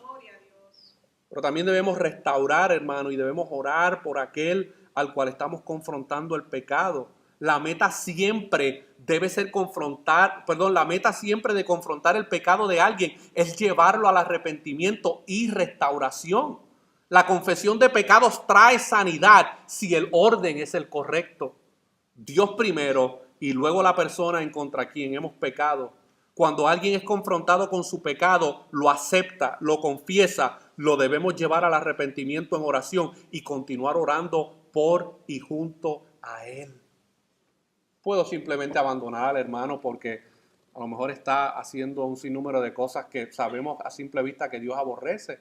Pero también debemos restaurar, hermano, y debemos orar por aquel al cual estamos confrontando el pecado. La meta siempre debe ser la meta siempre de confrontar el pecado de alguien es llevarlo al arrepentimiento y restauración. La confesión de pecados trae sanidad si el orden es el correcto. Dios primero y luego la persona en contra quien hemos pecado. Cuando alguien es confrontado con su pecado, lo acepta, lo confiesa, lo debemos llevar al arrepentimiento en oración y continuar orando por y junto a él. Puedo simplemente abandonar al hermano porque a lo mejor está haciendo un sinnúmero de cosas que sabemos a simple vista que Dios aborrece.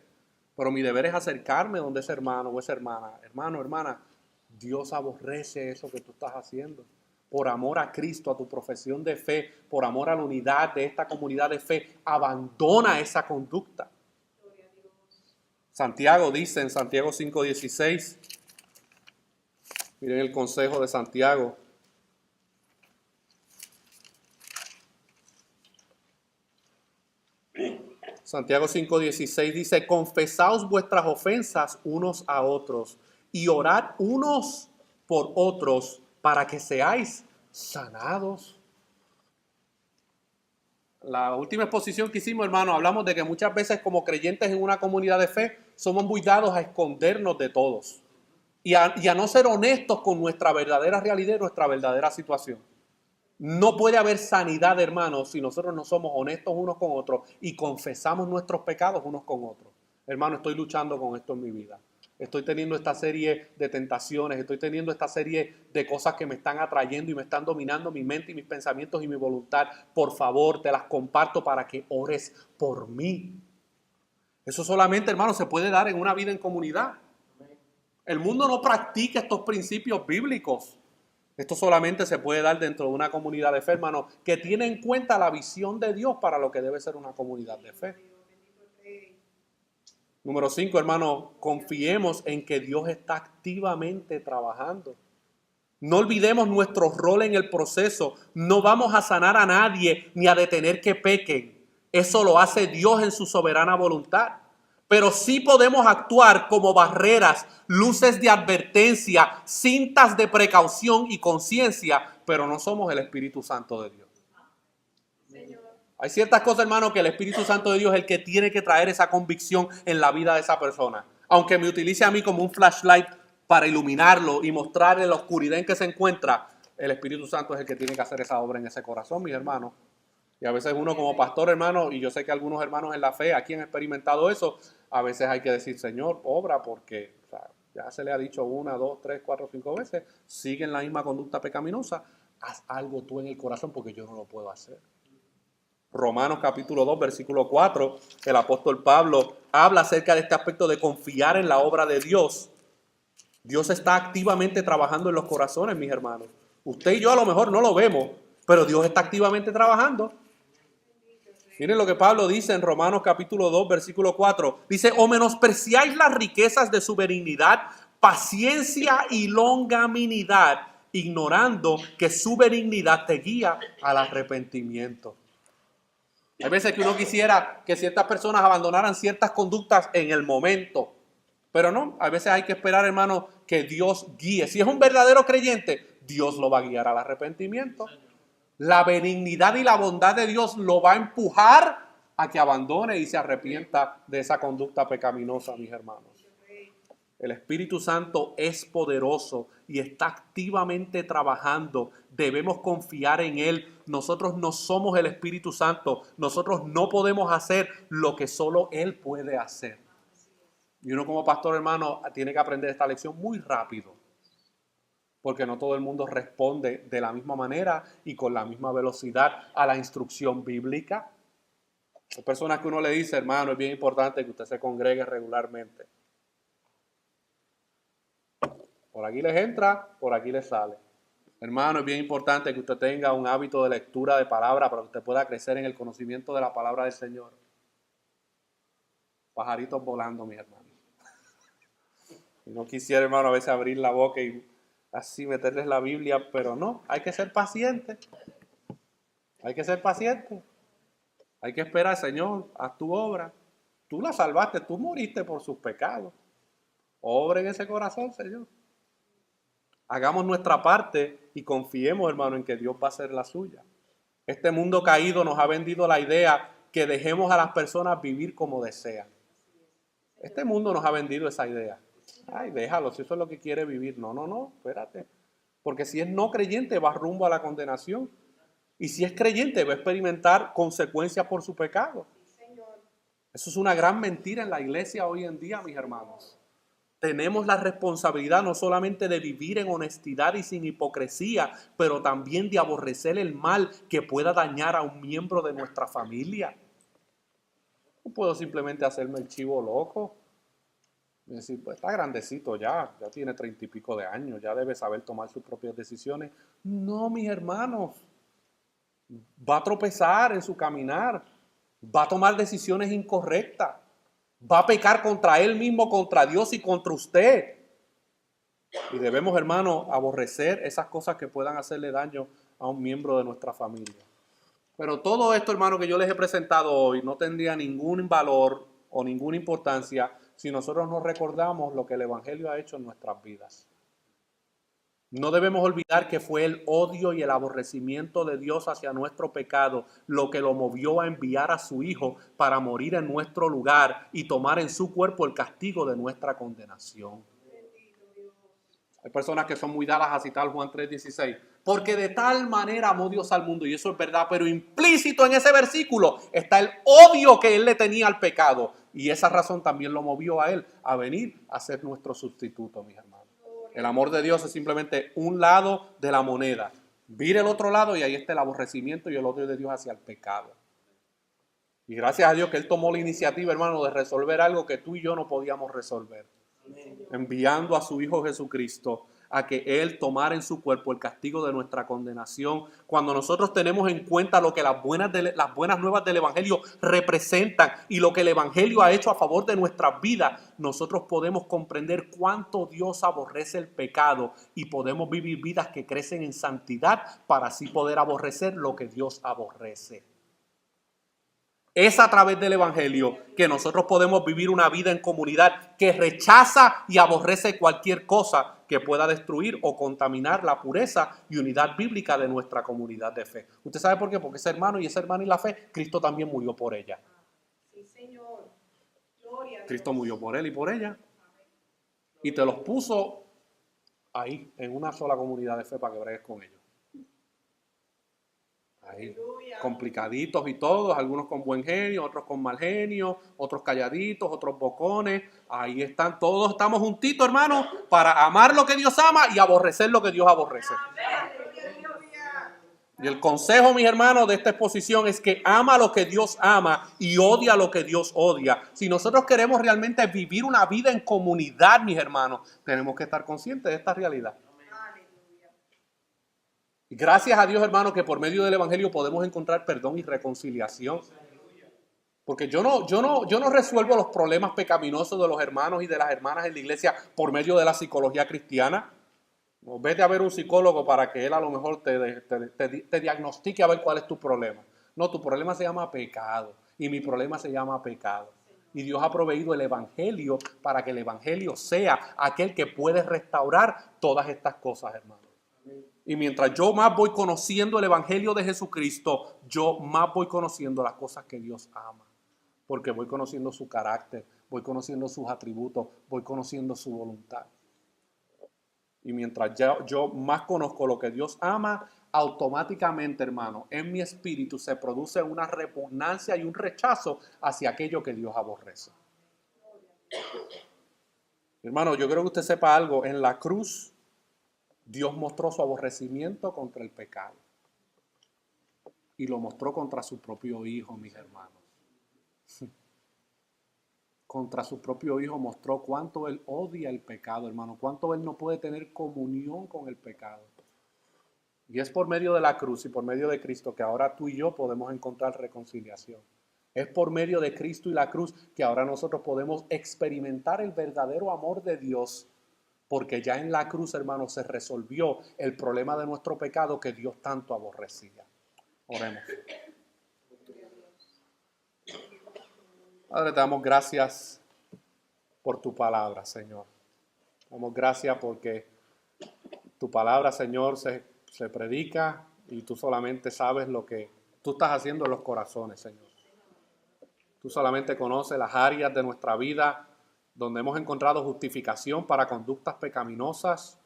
Pero mi deber es acercarme donde ese hermano o esa hermana. Hermano, hermana, Dios aborrece eso que tú estás haciendo. Por amor a Cristo, a tu profesión de fe, por amor a la unidad de esta comunidad de fe, abandona esa conducta. Santiago dice en Santiago 5:16, miren el consejo de Santiago. Santiago 5:16 dice: confesaos vuestras ofensas unos a otros y orad unos por otros para que seáis sanados. La última exposición que hicimos, hermano, hablamos de que muchas veces como creyentes en una comunidad de fe somos muy dados a escondernos de todos y a no ser honestos con nuestra verdadera realidad y nuestra verdadera situación. No puede haber sanidad, hermanos, si nosotros no somos honestos unos con otros y confesamos nuestros pecados unos con otros. Hermano, estoy luchando con esto en mi vida. Estoy teniendo esta serie de tentaciones, estoy teniendo esta serie de cosas que me están atrayendo y me están dominando mi mente y mis pensamientos y mi voluntad. Por favor, te las comparto para que ores por mí. Eso solamente, hermano, se puede dar en una vida en comunidad. El mundo no practica estos principios bíblicos. Esto solamente se puede dar dentro de una comunidad de fe, hermano, que tiene en cuenta la visión de Dios para lo que debe ser una comunidad de fe. Número 5, hermano, confiemos en que Dios está activamente trabajando. No olvidemos nuestro rol en el proceso. No vamos a sanar a nadie ni a detener que pequen. Eso lo hace Dios en su soberana voluntad. Pero sí podemos actuar como barreras, luces de advertencia, cintas de precaución y conciencia, pero no somos el Espíritu Santo de Dios. Hay ciertas cosas, hermano, que el Espíritu Santo de Dios es el que tiene que traer esa convicción en la vida de esa persona. Aunque me utilice a mí como un flashlight para iluminarlo y mostrarle la oscuridad en que se encuentra, el Espíritu Santo es el que tiene que hacer esa obra en ese corazón, mis hermanos. Y a veces uno como pastor, hermano, y yo sé que algunos hermanos en la fe aquí han experimentado eso, a veces hay que decir: Señor, obra, porque ya se le ha dicho 1, 2, 3, 4, 5 veces, siguen la misma conducta pecaminosa, haz algo tú en el corazón porque yo no lo puedo hacer. Romanos capítulo 2, versículo 4, el apóstol Pablo habla acerca de este aspecto de confiar en la obra de Dios. Dios está activamente trabajando en los corazones, mis hermanos. Usted y yo a lo mejor no lo vemos, pero Dios está activamente trabajando. Miren lo que Pablo dice en Romanos capítulo 2, versículo 4. Dice: o menospreciáis las riquezas de su benignidad, paciencia y longanimidad, ignorando que su benignidad te guía al arrepentimiento. Hay veces que uno quisiera que ciertas personas abandonaran ciertas conductas en el momento, pero no, a veces hay que esperar, hermano, que Dios guíe. Si es un verdadero creyente, Dios lo va a guiar al arrepentimiento. La benignidad y la bondad de Dios lo va a empujar a que abandone y se arrepienta de esa conducta pecaminosa, mis hermanos. El Espíritu Santo es poderoso y está activamente trabajando. Debemos confiar en Él. Nosotros no somos el Espíritu Santo. Nosotros no podemos hacer lo que solo Él puede hacer. Y uno como pastor, hermano, tiene que aprender esta lección muy rápido. Porque no todo el mundo responde de la misma manera y con la misma velocidad a la instrucción bíblica. Hay personas que uno le dice, hermano, es bien importante que usted se congregue regularmente. Por aquí les entra, por aquí les sale. Hermano, es bien importante que usted tenga un hábito de lectura de palabra para que usted pueda crecer en el conocimiento de la palabra del Señor. Pajaritos volando, mis hermanos. Y no quisiera, hermano, a veces abrir la boca y así meterles la Biblia, pero no, hay que ser paciente. Hay que ser paciente. Hay que esperar, Señor, haz tu obra. Tú la salvaste, tú moriste por sus pecados. Obra en ese corazón, Señor. Hagamos nuestra parte y confiemos, hermano, en que Dios va a hacer la suya. Este mundo caído nos ha vendido la idea que dejemos a las personas vivir como desean. Este mundo nos ha vendido esa idea. Ay, déjalo, si eso es lo que quiere vivir. No, espérate. Porque si es no creyente, va rumbo a la condenación. Y si es creyente, va a experimentar consecuencias por su pecado. Eso es una gran mentira en la iglesia hoy en día, mis hermanos. Tenemos la responsabilidad no solamente de vivir en honestidad y sin hipocresía, pero también de aborrecer el mal que pueda dañar a un miembro de nuestra familia. No puedo simplemente hacerme el chivo loco. Y decir, pues está grandecito ya tiene 30 y pico de años, ya debe saber tomar sus propias decisiones. No, mis hermanos, va a tropezar en su caminar, va a tomar decisiones incorrectas, va a pecar contra él mismo, contra Dios y contra usted. Y debemos, hermano, aborrecer esas cosas que puedan hacerle daño a un miembro de nuestra familia. Pero todo esto, hermano, que yo les he presentado hoy no tendría ningún valor o ninguna importancia si nosotros no recordamos lo que el Evangelio ha hecho en nuestras vidas. No debemos olvidar que fue el odio y el aborrecimiento de Dios hacia nuestro pecado lo que lo movió a enviar a su Hijo para morir en nuestro lugar y tomar en su cuerpo el castigo de nuestra condenación. Hay personas que son muy dadas a citar Juan 3:16. Porque de tal manera amó Dios al mundo, y eso es verdad, pero implícito en ese versículo está el odio que él le tenía al pecado. Y esa razón también lo movió a él a venir a ser nuestro sustituto, mis hermanos. El amor de Dios es simplemente un lado de la moneda. Vire el otro lado y ahí está el aborrecimiento y el odio de Dios hacia el pecado. Y gracias a Dios que él tomó la iniciativa, hermano, de resolver algo que tú y yo no podíamos resolver. Enviando a su Hijo Jesucristo a que Él tomara en su cuerpo el castigo de nuestra condenación. Cuando nosotros tenemos en cuenta lo que las buenas nuevas del Evangelio representan y lo que el Evangelio ha hecho a favor de nuestras vidas, nosotros podemos comprender cuánto Dios aborrece el pecado y podemos vivir vidas que crecen en santidad para así poder aborrecer lo que Dios aborrece. Es a través del Evangelio que nosotros podemos vivir una vida en comunidad que rechaza y aborrece cualquier cosa que pueda destruir o contaminar la pureza y unidad bíblica de nuestra comunidad de fe. ¿Usted sabe por qué? Porque ese hermano y la fe, Cristo también murió por ella. Sí, Señor. Gloria a Dios. Cristo murió por él y por ella. Y te los puso ahí, en una sola comunidad de fe para que bregues con ellos. Ahí, complicaditos y todos, algunos con buen genio, otros con mal genio, otros calladitos, otros bocones. Ahí están, todos estamos juntitos, hermanos, para amar lo que Dios ama y aborrecer lo que Dios aborrece. Y el consejo, mis hermanos, de esta exposición es que ama lo que Dios ama y odia lo que Dios odia. Si nosotros queremos realmente vivir una vida en comunidad, mis hermanos, tenemos que estar conscientes de esta realidad. Y gracias a Dios, hermano, que por medio del Evangelio podemos encontrar perdón y reconciliación. Porque yo no resuelvo los problemas pecaminosos de los hermanos y de las hermanas en la iglesia por medio de la psicología cristiana. No, vete a ver un psicólogo para que él a lo mejor te diagnostique a ver cuál es tu problema. No, tu problema se llama pecado y mi problema se llama pecado. Y Dios ha proveído el Evangelio para que el Evangelio sea aquel que puede restaurar todas estas cosas, hermano. Y mientras yo más voy conociendo el Evangelio de Jesucristo, yo más voy conociendo las cosas que Dios ama. Porque voy conociendo su carácter, voy conociendo sus atributos, voy conociendo su voluntad. Y mientras yo más conozco lo que Dios ama, automáticamente, hermano, en mi espíritu se produce una repugnancia y un rechazo hacia aquello que Dios aborrece. Hermano, yo creo que usted sepa algo. En la cruz, Dios mostró su aborrecimiento contra el pecado. Y lo mostró contra su propio Hijo, mis hermanos. Contra su propio Hijo mostró cuánto Él odia el pecado, hermano. Cuánto Él no puede tener comunión con el pecado. Y es por medio de la cruz y por medio de Cristo que ahora tú y yo podemos encontrar reconciliación. Es por medio de Cristo y la cruz que ahora nosotros podemos experimentar el verdadero amor de Dios. Porque ya en la cruz, hermano, se resolvió el problema de nuestro pecado que Dios tanto aborrecía. Oremos. Padre, te damos gracias por tu palabra, Señor. Damos gracias porque tu palabra, Señor, se predica y tú solamente sabes lo que tú estás haciendo en los corazones, Señor. Tú solamente conoces las áreas de nuestra vida donde hemos encontrado justificación para conductas pecaminosas,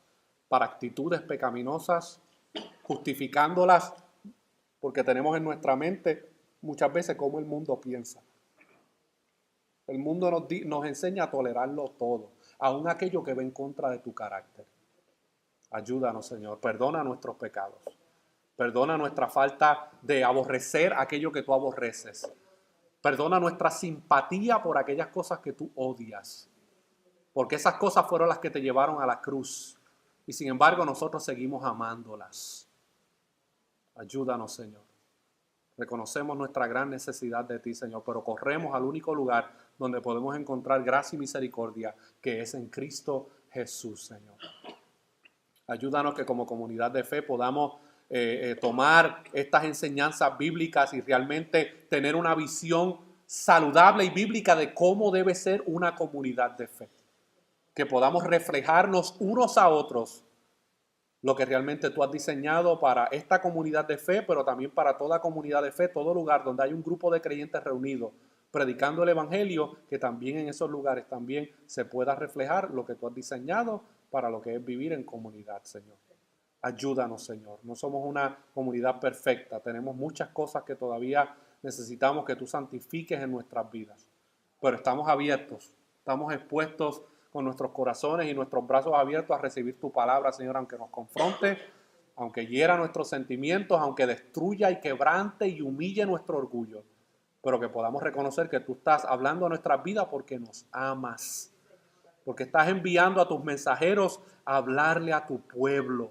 para actitudes pecaminosas, justificándolas porque tenemos en nuestra mente muchas veces cómo el mundo piensa. El mundo nos enseña a tolerarlo todo, aun aquello que va en contra de tu carácter. Ayúdanos, Señor. Perdona nuestros pecados. Perdona nuestra falta de aborrecer aquello que tú aborreces. Perdona nuestra simpatía por aquellas cosas que tú odias. Porque esas cosas fueron las que te llevaron a la cruz. Y sin embargo nosotros seguimos amándolas. Ayúdanos, Señor. Reconocemos nuestra gran necesidad de ti, Señor, pero corremos al único lugar donde podemos encontrar gracia y misericordia, que es en Cristo Jesús, Señor. Ayúdanos que como comunidad de fe podamos tomar estas enseñanzas bíblicas y realmente tener una visión saludable y bíblica de cómo debe ser una comunidad de fe. Que podamos reflejarnos unos a otros lo que realmente tú has diseñado para esta comunidad de fe, pero también para toda comunidad de fe, todo lugar donde hay un grupo de creyentes reunidos predicando el evangelio, que también en esos lugares también se pueda reflejar lo que tú has diseñado para lo que es vivir en comunidad, Señor. Ayúdanos, Señor. No somos una comunidad perfecta, tenemos muchas cosas que todavía necesitamos que tú santifiques en nuestras vidas, pero estamos abiertos, estamos expuestos con nuestros corazones y nuestros brazos abiertos a recibir tu palabra, Señor, aunque nos confronte, aunque hiera nuestros sentimientos, aunque destruya y quebrante y humille nuestro orgullo, pero que podamos reconocer que tú estás hablando a nuestras vidas porque nos amas, porque estás enviando a tus mensajeros a hablarle a tu pueblo,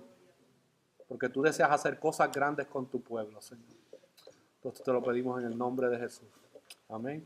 porque tú deseas hacer cosas grandes con tu pueblo, Señor. Entonces te lo pedimos en el nombre de Jesús. Amén.